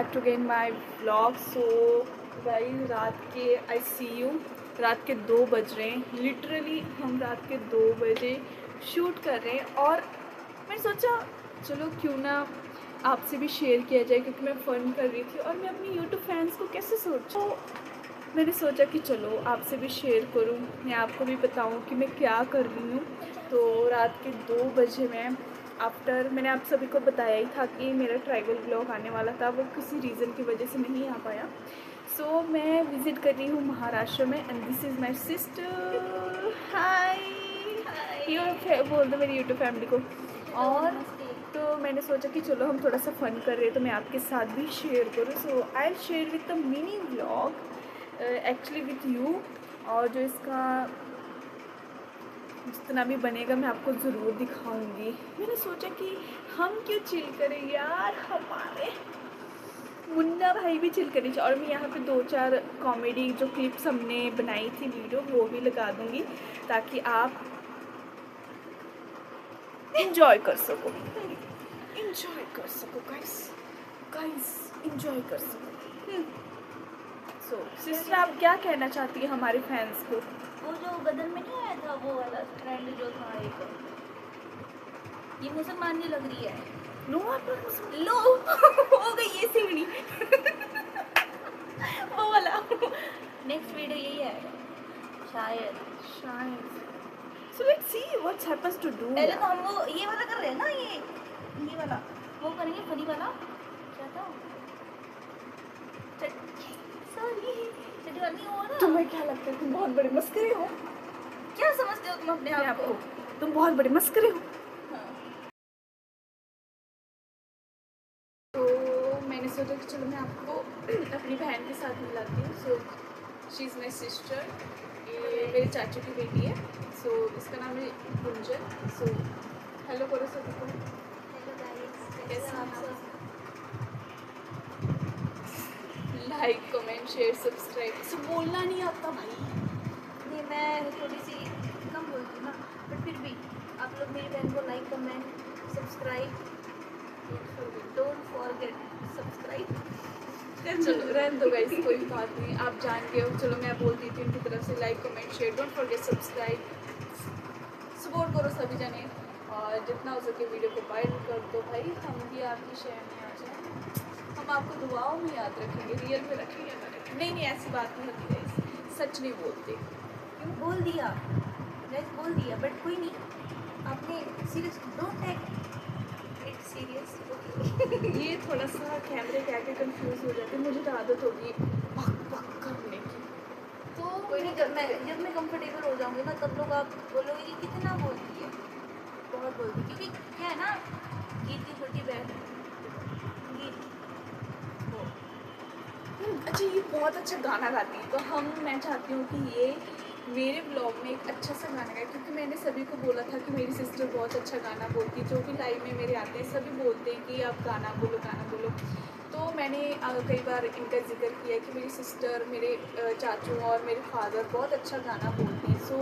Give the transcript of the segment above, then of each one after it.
Back to again my vlog. So guys, रात के आई सी you रात के 2 बज रहे हैं। लिटरली हम रात के 2 बजे शूट कर रहे हैं और मैंने सोचा चलो क्यों ना आपसे भी शेयर किया जाए, क्योंकि मैं फ़न कर रही थी और मैं अपनी यूट्यूब फैंस को कैसे सोचूं। मैंने सोचा कि चलो आपसे भी शेयर करूं, मैं आपको भी बताऊं कि मैं क्या कर रही हूं। तो रात के 2 बजे मैं मैंने आप सभी को बताया ही था कि मेरा ट्राइबल ब्लॉग आने वाला था, वो किसी रीज़न की वजह से नहीं आ पाया। सो मैं विज़िट कर रही हूँ महाराष्ट्र में and this is my sister. Hi, ये बोल दो मेरी यूट्यूब फैमिली को। और तो मैंने सोचा कि चलो हम थोड़ा सा फ़न कर रहे हैं तो मैं आपके साथ भी शेयर करूँ। So I share with the mini vlog actually with you. और जो इसका जितना भी बनेगा मैं आपको ज़रूर दिखाऊंगी। मैंने सोचा कि हम क्यों चिल करें यार, हमारे मुन्ना भाई भी चिल करें। और मैं यहाँ पे 2-4 कॉमेडी जो क्लिप्स हमने बनाई थी वीडियो वो भी लगा दूँगी ताकि आप इंजॉय कर सको, इंजॉय कर सको गाइस, इंजॉय कर सको। सो सिस्टर, आप क्या कहना चाहती है हमारे फैंस को? वो जो गदर में नहीं आया था वो वाला ट्रेंड जो था एक, ये मुसलमानी लग रही है। नो आप लो हो गई ये सीढ़ी वो वाला नेक्स्ट वीडियो यही आएगा शायद। So let's see what's happens to do. पहले तो हम वो ये वाला कर रहे हैं ना, ये वाला वो करेंगे, फनी वाला क्या था, सॉरी चटवानी हो ना। तुम्हें क्या लगता है तुम बहुत बड़े मस्करे हो? क्या समझते हो तुम अपने आप को? तुम बहुत बड़े मस्करे हो। तो मैंने सोचा कि चलो मैं आपको अपनी बहन के साथ मिलाती हूँ। So she is my sister, ये मेरे चाचू की बेटी है। सो इसका नाम है गुंजन। सो हेलो करो सभी को। हेलो गाइस, कैसे आप हैं सब? Like comment share subscribe. So बोलना नहीं आता भाई। नहीं, मैं थोड़ी सी कम बोलती हूँ ना, बट फिर भी आप लोग मेरी बहन को like comment subscribe, don't forget subscribe. चलो रहने दो गाइस, कोई बात नहीं, आप जान गए हो। चलो मैं बोल दी थी उनकी तरफ से like comment share don't forget subscribe. Support करो सभी जने और जितना हो सके वीडियो को वायरल कर दो भाई, हम भी आपकी शहर में आ जाए। हम आपको दुआओं में याद रखेंगे, रियल में रखेंगे ना रखेंगे। नहीं ऐसी बात नहीं होती गाइस, सच नहीं बोलते। क्यों बोल दिया गाइस, बोल दिया, बट कोई नहीं, आपने serious don't take it serious. ये थोड़ा सा कैमरे के आगे कंफ्यूज हो जाते हैं, मुझे तो आदत होगी भक भक करने की। तो कोई नहीं, जब मैं कंफर्टेबल हो जाऊंगी ना तब लोग आप बोलोगे कि कितना बोलती है, बहुत बोलती है। क्योंकि क्या है ना, गीत की छोटी बहन गीत वो अच्छा, ये बहुत अच्छा गाना गाती है। तो मैं चाहती हूँ कि ये मेरे ब्लॉग में एक अच्छा सा गाना गाए, क्योंकि मैंने सभी को बोला था कि मेरी सिस्टर बहुत अच्छा गाना बोलती है। जो भी लाइव में मेरे आते हैं सभी बोलते हैं कि आप गाना बोलो गाना बोलो। तो मैंने कई बार इनका जिक्र किया कि मेरी सिस्टर, मेरे चाचू और मेरे फादर बहुत अच्छा गाना बोलते हैं। सो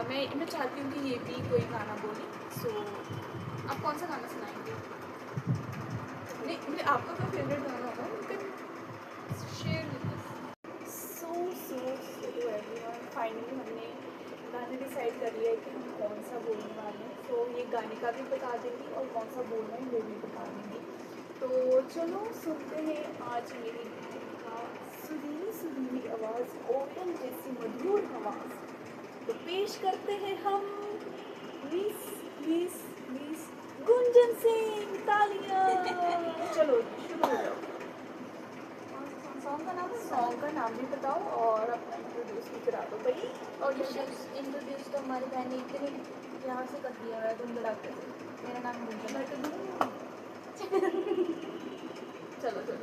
मैं चाहती हूँ कि ये भी कोई गाना बोले। सो आप कौन सा गाना सुनाएंगे? नहीं, आपका कोई फेवरेट गाना होगा share with us. So everyone, finally हमने गाने डिसाइड कर लिया है कि हम कौन सा बोलने वाले हैं। सो ये गाने का भी बता देंगी और कौन सा बोलना है वो भी बता देंगी। तो चलो सुनते हैं आज मेरी बहन का सुरीली आवाज़, ओटन जैसी मधुर आवाज़। तो पेश करते हैं हम miss miss miss Gunjan Singh. तालियां। चलो शुरू हो जाओ। सॉन्ग का नाम भी बताओ और अपना इंट्रोड्यूस भी करा दो भाई। और इंट्रोड्यूस तो हमारी बहन ने इतने प्यार से कर दिया है, तुम बड़ा कर। मेरा नाम गुंजन है। चलो तुम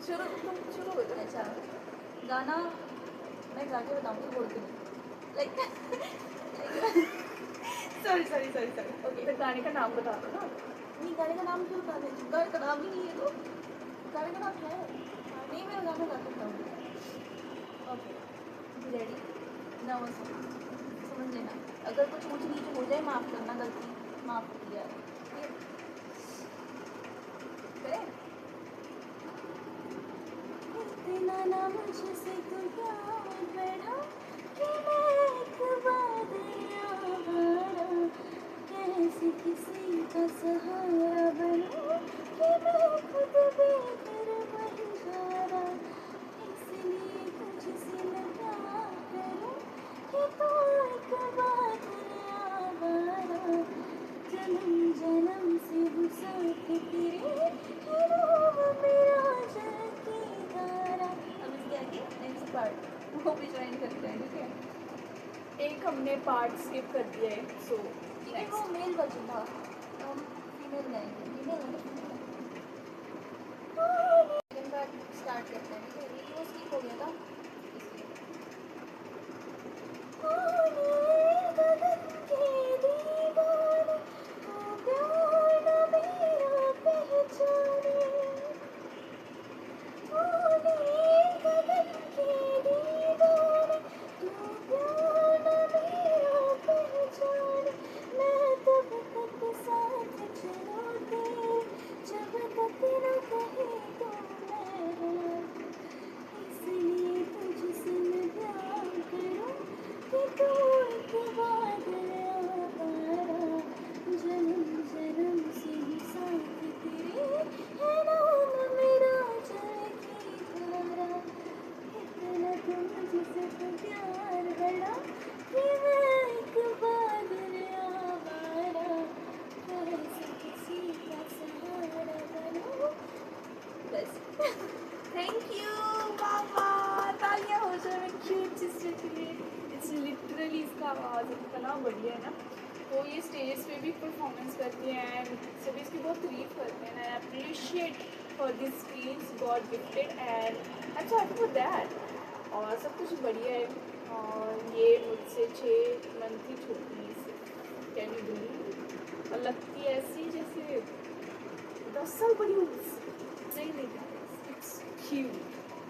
शुरू हो जाओ। अच्छा, गाना मैं गा के बताऊँगी, बोलती नहीं लाइक सॉरी ओके, तो गाने का नाम बता दो ना। नहीं, गाने का नाम क्यों बताते हैं? गाने का नाम ही नहीं है तो गाने का नाम क्या है? नहीं, मैं गाना गा सकता हूँ। ओके रेडी ना, वो समझ लेना, अगर कुछ ऊँच नीच हो जाए माफ़ करना, गलती माफ़ किया है। मुझसे तो प्यार बढ़ा कि मैं एक बादल आवारा, कैसे किसी का सहारा बनूं कि मैं खुद बेघर बन जारा, इसलिए तुझसे मैं प्यार करूं कि तू एक बादल आवारा, जन्म जन्म से हूँ साथ तेरे, है नाम मेरा जल की धारा। अब इसके आगे नेक्स्ट पार्ट वो भी ज्वाइन करते हैं, ठीक है? एक हमने पार्ट स्किप कर दिया है, सो ठीक है, वो मेल वर्जन था, तो हम फीमेल गाएंगे, फीमेल है ना? सेकंड पार्ट स्टार्ट करते हैं, ठीक है? ये वो स्किप हो गया था इसलिए। गगन के दीवाने, तू प्यार न मेरा पहचाने, गगन के दीवाने, तू प्यार न मेरा पहचाने, मैं तब तक साथ चलूं तेरे, जब तक न कहे तो मैं, इसलिए तुझसे मैं प्यार करूं कि तू एक बादल आवारा, जन्म जन्म से ही साथ तेरे, है नाम मेरा जल की धारा, इतना तो मुझसे तो प्यार बढ़ा कि मैं एक बादल आवारा, कैसे किसी का सहारा बनूं। बस थैंक यू मामा, तालियां हो जाए मेरी क्यूट सिस्टर के लिए। इट्स लिटरली, इसका आवाज़ इतना बढ़िया है ना। तो ये स्टेज पे भी परफॉर्मेंस करती हैं एंड सभी इसकी बहुत तारीफ करते हैं। I appreciate for this skills God gifted and I am happy for that. और सब कुछ बढ़िया है। और ये मुझसे 6 मंथ की छोटी है, कैन यू बिलीव? और लगती है ऐसी जैसे 10 साल बड़ी हूँ। नहीं, इट्स क्यूट,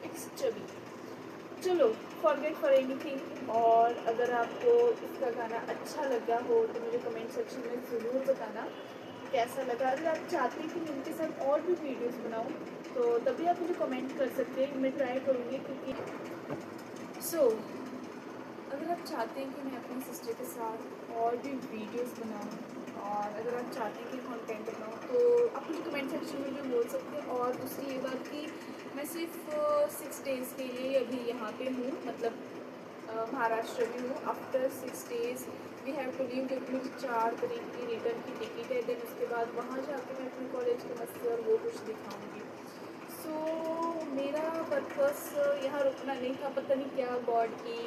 इट्स चबी। चलो, फॉरगेट फॉर एनीथिंग। और अगर आपको इसका गाना अच्छा लगा हो तो मुझे कमेंट सेक्शन में ज़रूर बताना कैसा लगा। अगर आप चाहते हैं कि मैं इनके साथ और भी वीडियोस बनाऊं तो तभी आप मुझे कमेंट कर सकते हैं, मैं ट्राई करूँगी। क्योंकि अगर आप चाहते हैं कि मैं अपनी सिस्टर के साथ और भी वीडियोस बनाऊं और अगर आप चाहते हैं कि कंटेंट बनाऊं तो आप मुझे कमेंट सेक्शन में भी बोल सकते हैं। और दूसरी ये बात कि मैं सिर्फ 6 डेज़ के लिए अभी यहाँ पे हूँ, मतलब महाराष्ट्र में हूँ। After 6 days we have to leave, क्योंकि मुझे 4 तारीख की रिटर्न की टिकट है। देन उसके बाद वहाँ जाकर मैं अपने कॉलेज के मसले और वो कुछ दिखाऊँगी। सो मेरा पर्पस यहाँ रुकना नहीं था। पता नहीं क्या गॉड की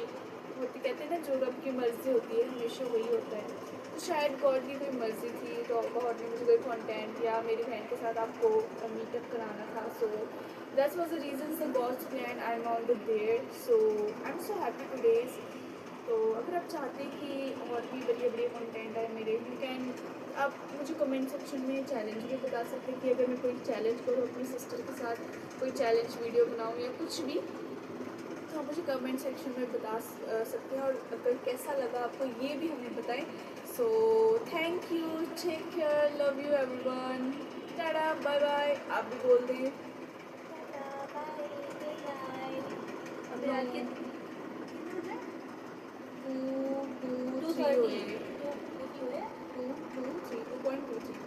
होती, कहते हैं ना जो रब की मर्ज़ी होती है हमेशा वही होता है। तो शायद गॉड की कोई मर्ज़ी थी, तो गॉड ने मुझे कोई कंटेंट या मेरी बहन के साथ आपको मीटअप कराना था। So that was the reason, the god's plan. I am on the there, so I am so happy today's. तो अगर आप चाहते हैं कि और भी बढ़िया बढ़िया कंटेंट है मेरे, यू कैन, आप मुझे कमेंट सेक्शन में चैलेंज भी बता सकते हैं कि अगर मैं कोई चैलेंज करूँ अपनी सिस्टर के साथ, कोई चैलेंज वीडियो बनाऊँ या कुछ भी, तो आप मुझे कमेंट सेक्शन में बता सकते हैं। और अगर कैसा लगा आपको ये भी हमें बताएं। So thank you, take care, love you everyone, tata, bye bye. आप भी बोल दें। Bye, good night. अभी रात के 2:3 हो गए। 2.23।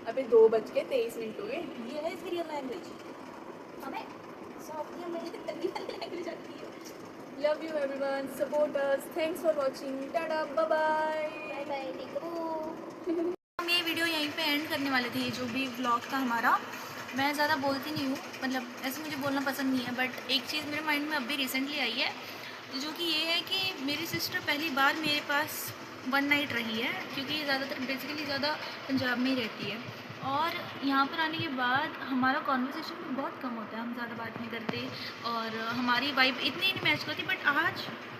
अभी 2:23 हुए। ये है इसकी रियल लैंग्वेज। हमें सॉफ्ट में रियल लैंग्वेज आती है। Love you everyone, support us, thanks for watching, tata, bye bye. Bye bye, Tiku. हम ये वीडियो यहीं पे एंड करने वाले थे। ये जो भी व्लॉग था हमारा, मैं ज़्यादा बोलती नहीं हूँ, मतलब ऐसे मुझे बोलना पसंद नहीं है, बट एक चीज़ मेरे माइंड में अभी रिसेंटली आई है, जो कि ये है कि मेरी सिस्टर पहली बार मेरे पास 1 नाइट रही है, क्योंकि ज़्यादातर बेसिकली ज़्यादा पंजाब में ही रहती है। और यहाँ पर आने के बाद हमारा कॉन्वर्सेशन भी बहुत कम होता है, हम ज़्यादा बात नहीं करते और हमारी वाइब इतनी नहीं मैच करती, बट आज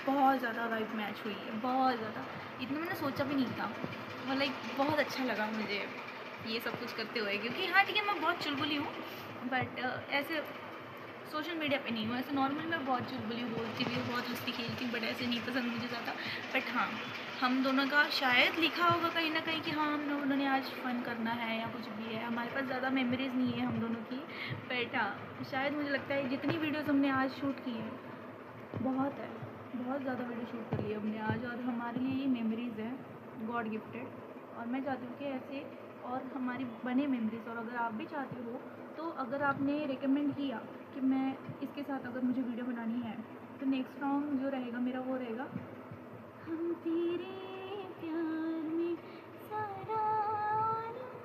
बहुत ज़्यादा वाइब मैच हुई है, बहुत ज़्यादा। इतना मैंने सोचा भी नहीं था, और लाइक बहुत अच्छा लगा मुझे ये सब कुछ करते हुए, क्योंकि हाँ ठीक है मैं बहुत चुलबुली हूँ, बट ऐसे सोशल मीडिया पे नहीं हूँ, ऐसे नॉर्मल मैं बहुत चुलबुली बोलती भी हूँ, बहुत हंसती खेलती हूँ, बट ऐसे नहीं पसंद मुझे ज़्यादा। बट हाँ हम दोनों का शायद लिखा होगा कहीं ना कहीं कि हाँ हम दोनों ने आज फ़न करना है या कुछ भी है। हमारे पास ज़्यादा मेमोरीज़ नहीं है हम दोनों की, बट हाँ शायद मुझे लगता है जितनी वीडियोस हमने आज शूट की हैं बहुत है, बहुत ज़्यादा वीडियो शूट कर ली हमने आज, और हमारे लिए ये मेमोरीज़ है गॉड गिफ्टेड। और मैं चाहती हूँ कि ऐसे और हमारी बने मेमोरीज़। और अगर आप भी चाहते हो तो अगर आपने रिकमेंड किया कि मैं इसके साथ अगर मुझे वीडियो बनानी है, तो नेक्स्ट राउंड जो रहेगा मेरा वो रहेगा हम तेरे प्यार में सारा आलम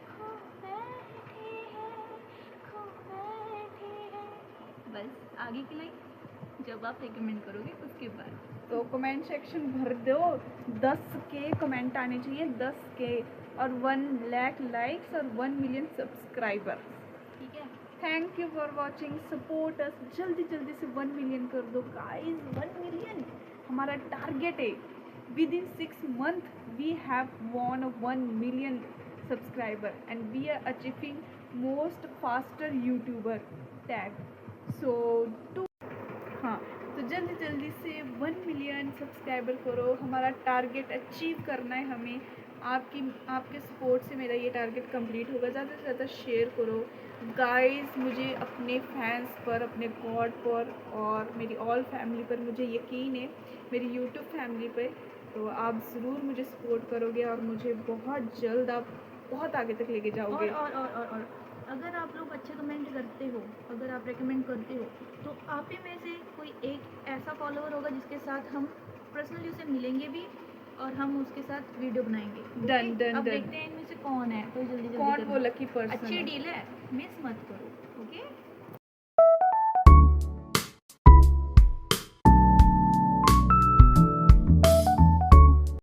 खो बैठे हैं, खो बैठे हैं। बस आगे की लाइन जब आप रिकमेंड करोगे उसके बाद। तो कमेंट सेक्शन भर दो, 10 के कमेंट आने चाहिए, 10 के, और 1 लाख लाइक्स और 1 मिलियन सब्सक्राइबर। ठीक है, thank you for watching, support us. जल्दी जल्दी से 1 मिलियन कर दो गाइस, 1 मिलियन हमारा टारगेट है। Within 6 month we have won 1 million subscriber and we are achieving most faster YouTuber tag. So to हाँ, तो जल्दी जल्दी से 1 मिलियन सब्सक्राइबर करो, हमारा टारगेट अचीव करना है हमें। आपके सपोर्ट से मेरा ये टारगेट कंप्लीट होगा। ज़्यादा से ज़्यादा शेयर करो गाइस। मुझे अपने फैंस पर, अपने गॉड पर और मेरी ऑल फैमिली पर मुझे यकीन है, मेरी यूट्यूब फैमिली पर। तो आप ज़रूर मुझे सपोर्ट करोगे और मुझे बहुत जल्द आप बहुत आगे तक लेके जाओगे। और अगर आप लोग अच्छे कमेंट करते हो, अगर आप रेकमेंड करते हो, तो आप ही में से कोई एक ऐसा फॉलोअर होगा जिसके साथ हम पर्सनली उसे मिलेंगे भी और हम उसके साथ वीडियो बनाएंगे। डन डन अब डन। देखते हैं इनमें से कौन है, तो जल्दी कौन करना। वो लकी पर्सन अच्छी है? डील है, मिस मत करो। ओके।